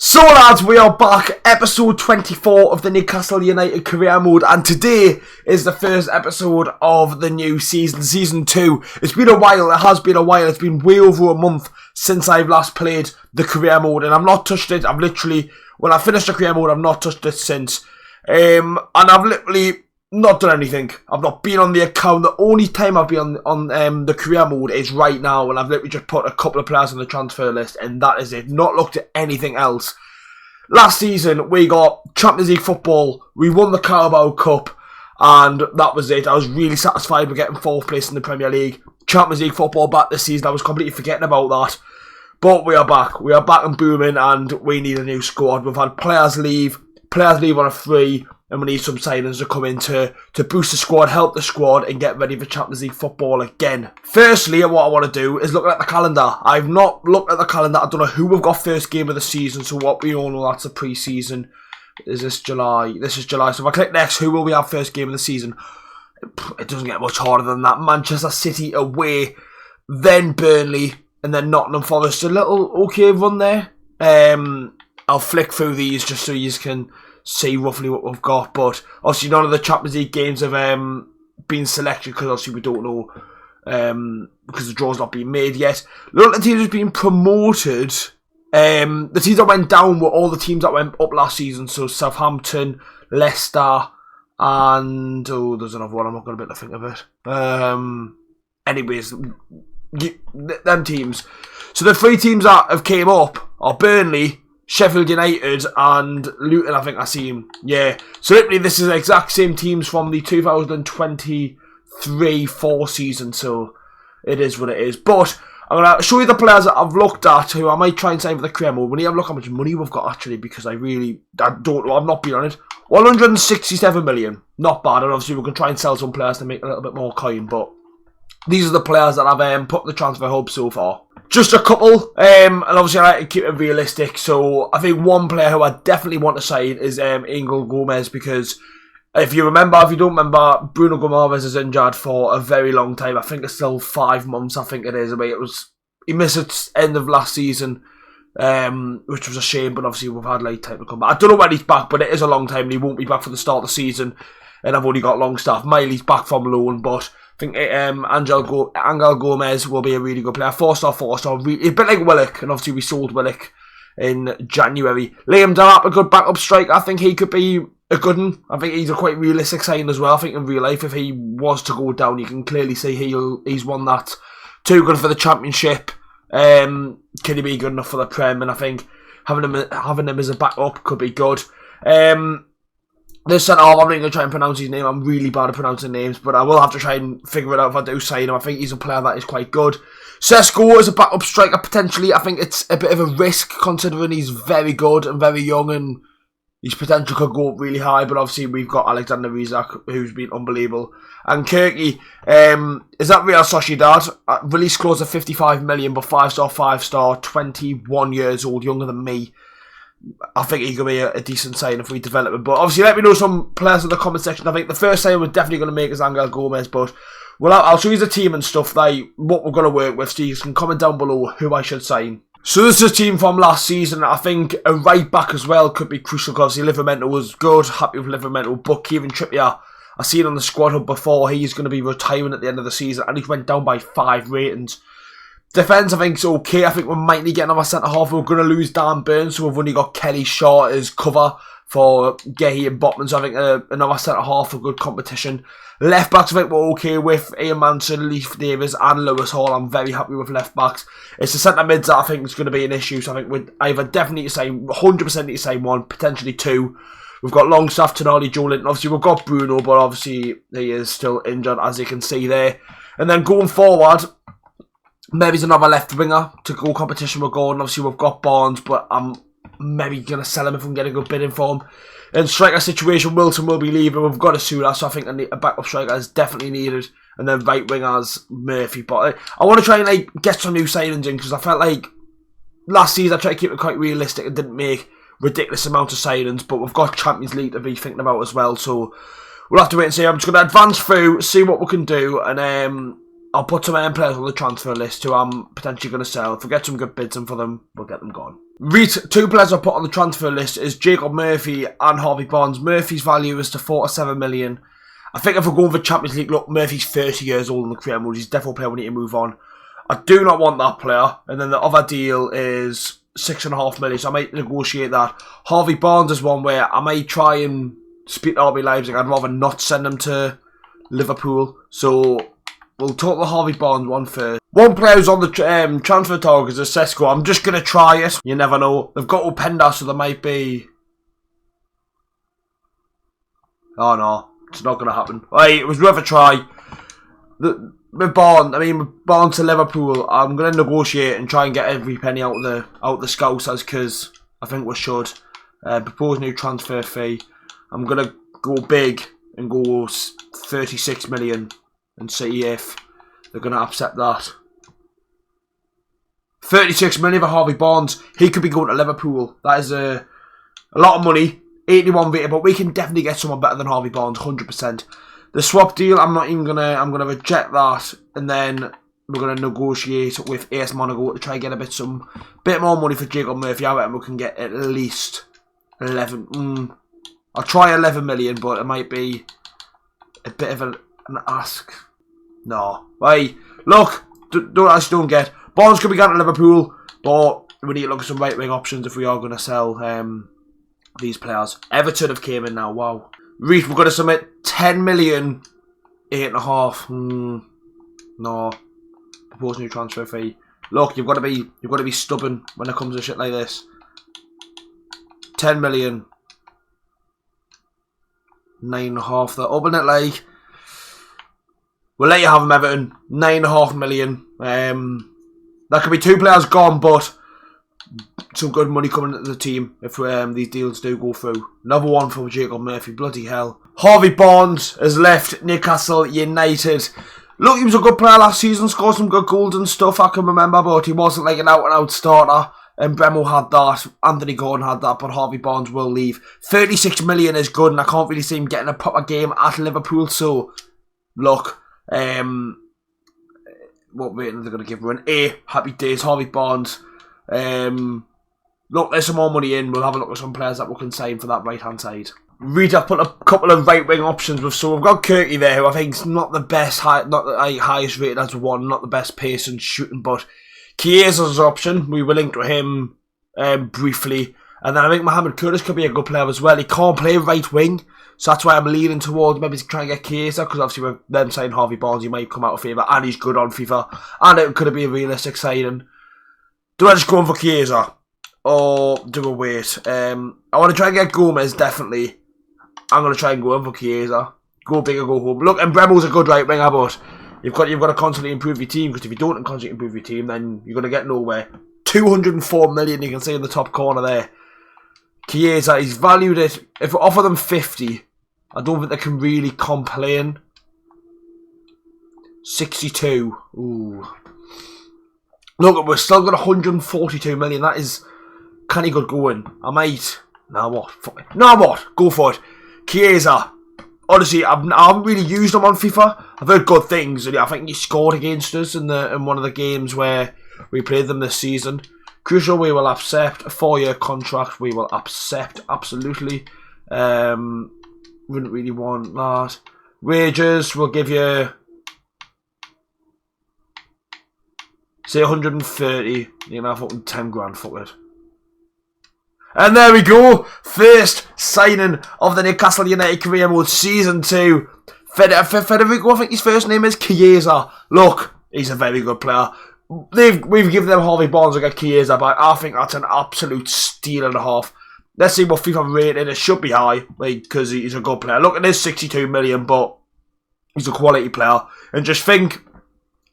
So lads, we are back, episode 24 of the Newcastle United Career Mode, and today is the first episode of the new season, Season 2. It's been a while, it has been a while, it's been way over a month since I've last played the Career Mode, and I've not touched it. I've literally, when I finished the Career Mode, I've not touched it since, and I've literally not done anything. I've not been on the account. The only time I've been on the Career Mode is right now, and I've literally just put a couple of players on the transfer list, and that is it. Not looked at anything else. Last season, we got Champions League football, we won the Carabao Cup, and that was it. I was really satisfied with getting 4th place in the Premier League. Champions League football back this season, I was completely forgetting about that. But we are back and booming, and we need a new squad. We've had players leave on a free, and we need some signings to come in to boost the squad, help the squad, and get ready for Champions League football again. Firstly, what I want to do is look at the calendar. I've not looked at the calendar. I don't know who we've got first game of the season, so what we all know, that's the pre-season. Is this July? This is July. So if I click next, who will we have first game of the season? It doesn't get much harder than that. Manchester City away, then Burnley, and then Nottingham Forest. A little okay run there. I'll flick through these just so you can see roughly what we've got, but obviously none of the Champions League games have been selected because obviously we don't know because the draw's not been made yet. Look at the teams who've been promoted. The teams that went down were all the teams that went up last season, so Southampton, Leicester, and there's another one, I'm not going to be able to think of it. Anyways, them teams. So the 3 teams that have came up are Burnley, Sheffield United and Luton, I think I see him. Yeah. So literally this is the exact same teams from the 2023-4 season, so it is what it is. But I'm going to show you the players that I've looked at who I might try and sign for the Career Mode. We need to have a look how much money we've got actually, because I don't know, I've not been on it. 167 million. Not bad, and obviously we can try and sell some players to make a little bit more coin, but these are the players that I've put in the transfer hub so far. Just a couple, and obviously I like to keep it realistic, so I think one player who I definitely want to sign is Angel Gomez, because if you don't remember, Bruno Gomez is injured for a very long time. I think it's still 5 months, I think it is. I mean, he missed it end of last season, which was a shame, but obviously we've had like time to come back. I don't know when he's back, but it is a long time, and he won't be back for the start of the season, and I've only got Longstaff. Miley's back from loan, but I think Angel Gomez will be a really good player. 4-star. A bit like Willock, and obviously we sold Willock in January. Liam Delap, a good backup striker. I think he could be a good one. I think he's a quite realistic sign as well. I think in real life, if he was to go down, you can clearly see he's one that too good for the Championship. Can he be good enough for the Prem? And I think having him as a backup could be good. This centre-half, I'm not going to try and pronounce his name. I'm really bad at pronouncing names, but I will have to try and figure it out if I do sign him. I think he's a player that is quite good. Sesko is a backup striker, potentially. I think it's a bit of a risk, considering he's very good and very young, and his potential could go up really high, but obviously we've got Alexander Isak, who's been unbelievable. And Kirky, is that Real Sociedad? Release clause of 55 million, but 5-star, 21 years old, younger than me. I think he could be a decent sign if we develop him. But obviously, let me know some players in the comment section. I think the first sign we're definitely going to make is Angel Gomez. But I'll show you the team and stuff, like what we're going to work with. So you can comment down below who I should sign. So this is a team from last season. I think a right back as well could be crucial, because obviously Livramento was good. Happy with Livramento. But Kieran Trippier, I seen on the squad hub before. He's going to be retiring at the end of the season, and he went down by 5 ratings. Defence, I think, is okay. I think we might need to get another centre-half. We're going to lose Dan Burns, so we've only got Kelly Shaw as cover for Gehi and Botman. So I think another centre-half for good competition. Left-backs, I think we're okay with Ian Manson, Leif Davis and Lewis Hall. I'm very happy with left-backs. It's the centre-mids that I think is going to be an issue. So I think we'd either definitely need to say 100% need to say 1, potentially 2. We've got Longstaff, Tonali, Joe Linton. Obviously, we've got Bruno, but obviously he is still injured, as you can see there. And then going forward, maybe it's another left winger to go competition with Gordon. Obviously, we've got Barnes, but I'm maybe going to sell him if we can get a good bidding for him. In striker situation, Wilson will be leaving. We've got a Sula, so I think a backup striker is definitely needed. And then right wingers, Murphy. But I want to try and get some new signings in, because I felt like last season I tried to keep it quite realistic and didn't make ridiculous amount of signings. But we've got Champions League to be thinking about as well, so we'll have to wait and see. I'm just going to advance through, see what we can do, and I'll put some players on the transfer list who I'm potentially going to sell. If we get some good bids in for them, we'll get them gone. Two players I put on the transfer list is Jacob Murphy and Harvey Barnes. Murphy's value is to 47 million. I think if we're going for Champions League, look, Murphy's 30 years old in the career mode. He's definitely a player we need to move on. I do not want that player. And then the other deal is 6.5 million, so I might negotiate that. Harvey Barnes is one where I might try and speak to RB Leipzig. I'd rather not send him to Liverpool. So we'll talk the Harvey Barnes one first. One player who's on the transfer target is Sesko. I'm just going to try it. You never know. They've got Openda, so there might be... Oh no, it's not going to happen. Right, it was worth a try. With Barnes to Liverpool, I'm going to negotiate and try and get every penny out the Scousers, because I think we should. Propose new transfer fee. I'm going to go big and go 36 million and see if they're going to accept that. 36 million for Harvey Barnes. He could be going to Liverpool. That is a lot of money. 81 rated, but we can definitely get someone better than Harvey Barnes, 100%. The swap deal, I'm gonna reject that, and then we're gonna negotiate with AS Monaco to try and get a bit more money for Jacob Murphy. I reckon we can get at least 11. I'll try 11 million, but it might be a bit of an ask. No, right. Look, don't get. Barnes could be going to Liverpool, but we need to look at some right wing options if we are going to sell these players. Everton have came in now. Wow. Reece, we're going to submit 10 million, 8.5. No. Propose new transfer fee. Look, you've got to be stubborn when it comes to shit like this. 10 million, 9.5. They're up in it like. We'll let you have them, Everton. 9.5 million. That could be two players gone, but some good money coming into the team if these deals do go through. Another one for Jacob Murphy. Bloody hell. Harvey Barnes has left Newcastle United. Look, he was a good player last season. Scored some good goals and stuff, I can remember. But he wasn't like an out-and-out starter. And Bremo had that. Anthony Gordon had that. But Harvey Barnes will leave. 36 million is good. And I can't really see him getting a proper game at Liverpool. So, look. What rating are they going to give her? An A. Happy days. Harvey Barnes. Look, there's some more money in. We'll have a look at some players that we can sign for that right-hand side. Reed, I've put a couple of right-wing options with. So we've got Kirky there, who I think is not the best, not the highest rated as one, not the best pace and shooting, but Chiesa's option. We were linked to him briefly. And then I think Mohamed Curtis could be a good player as well. He can't play right wing, so that's why I'm leaning towards maybe trying to get Chiesa, because obviously with them saying Harvey Barnes, he might come out of favour, and he's good on FIFA, and it could be a realistic signing. Do I just go in for Chiesa? Or do I wait? I want to try and get Gomez, definitely. I'm going to try and go in for Chiesa. Go big or go home. Look, and Bremo's a good right winger, but you've got to constantly improve your team, because if you don't constantly improve your team, then you're going to get nowhere. 204 million, you can see in the top corner there. Chiesa, he's valued it. If we offer them 50, I don't think they can really complain. 62. Ooh. Look, we're still got 142 million. That is kind of good going. I might. Now what? Fuck it. Now what? Go for it. Chiesa. Honestly, I haven't really used him on FIFA. I've heard good things. And I think he scored against us in one of the games where we played them this season. Crucial, we will accept. A 4-year contract, we will accept. Absolutely. Wouldn't really want that. Wages, we'll give you, say 130. You know, fucking 10 grand, fuck it. And there we go. First signing of the Newcastle United Career Mode Season 2. Federico, I think his first name is Chiesa. Look, he's a very good player. We've given them Harvey Barnes and got Chiesa, but I think that's an absolute steal and a half. Let's see what FIFA rated. It should be high, because he's a good player. Look at this, 62 million, but he's a quality player. And just think,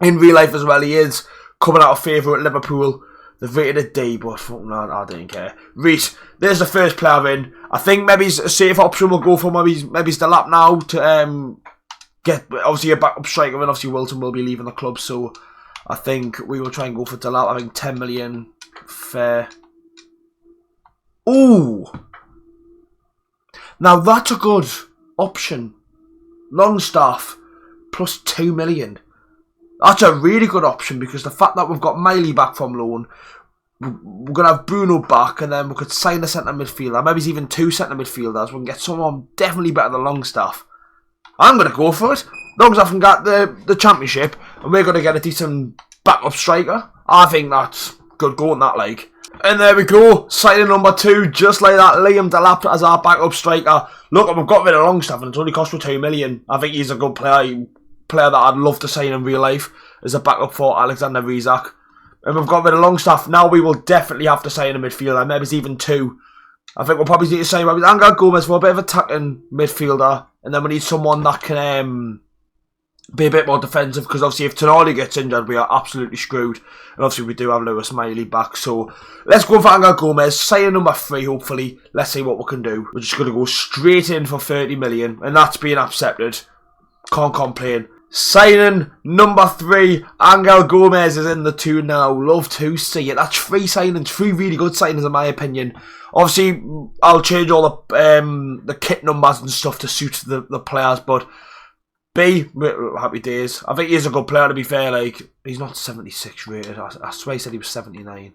in real life as well, he is coming out of favour at Liverpool. They've rated a D, but no, I don't care. Reece, there's the first player in. I think maybe a safe option will go for maybe Delap now to get obviously a backup striker, and obviously Wilton will be leaving the club, so I think we will try and go for Delap. I think 10 million fair. Ooh! Now that's a good option. Longstaff plus 2 million. That's a really good option, because the fact that we've got Miley back from loan, we're going to have Bruno back, and then we could sign a centre midfielder. Maybe it's even 2 centre midfielders. We can get someone definitely better than Longstaff. I'm going to go for it. Longstaff can get the championship, and we're going to get a decent backup striker. I think that's good going, that, like. And there we go, signing number 2, just like that, Liam Delap as our backup striker. Look, we've got rid of Longstaff, and it's only cost me 2 million. I think he's a good player that I'd love to sign in real life as a backup for Alexander Isak. And we've got rid of Longstaff. Now we will definitely have to sign a midfielder, maybe it's even 2. I think we'll probably need to sign Angel Gomez for a bit of attacking midfielder, and then we need someone that can be a bit more defensive, because obviously if Tonali gets injured, we are absolutely screwed. And obviously we do have Lewis Miley back, so let's go for Angel Gomez, signing number 3 hopefully. Let's see what we can do. We're just going to go straight in for 30 million, and that's being accepted. Can't complain. Signing number 3, Angel Gomez is in the 2 now. Love to see it. That's 3 signings, 3 really good signings in my opinion. Obviously, I'll change all the kit numbers and stuff to suit the players, but happy days. I think he's a good player, to be fair. Like, he's not 76 rated. I swear he said he was 79.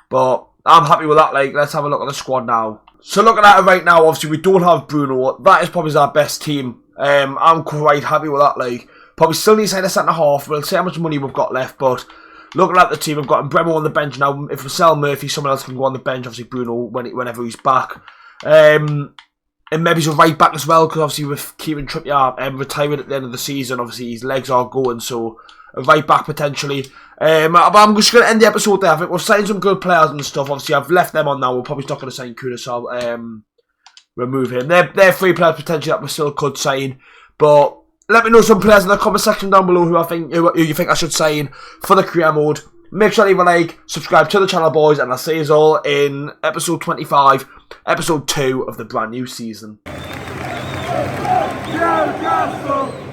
But I'm happy with that. Like, let's have a look at the squad now. So looking at it right now, obviously we don't have Bruno. That is probably our best team. I'm quite happy with that. Like, probably still need to sign a centre half. We'll see how much money we've got left. But looking at the team, we've got Bremo on the bench now. If we sell Murphy, someone else can go on the bench. Obviously Bruno whenever he's back. And maybe he's a right back as well, because obviously with Kieran Trippier retiring at the end of the season, obviously his legs are going, so a right back potentially. But I'm just going to end the episode there. I think we've signed some good players and stuff. Obviously I've left them on now. We're probably not going to sign Kuda, so I'll remove him. They're 3 players potentially that we still could sign. But let me know some players in the comment section down below who you think I should sign for the career mode. Make sure to leave a like, subscribe to the channel, boys, and I'll see you all in episode 25, episode 2 of the brand new season. Newcastle!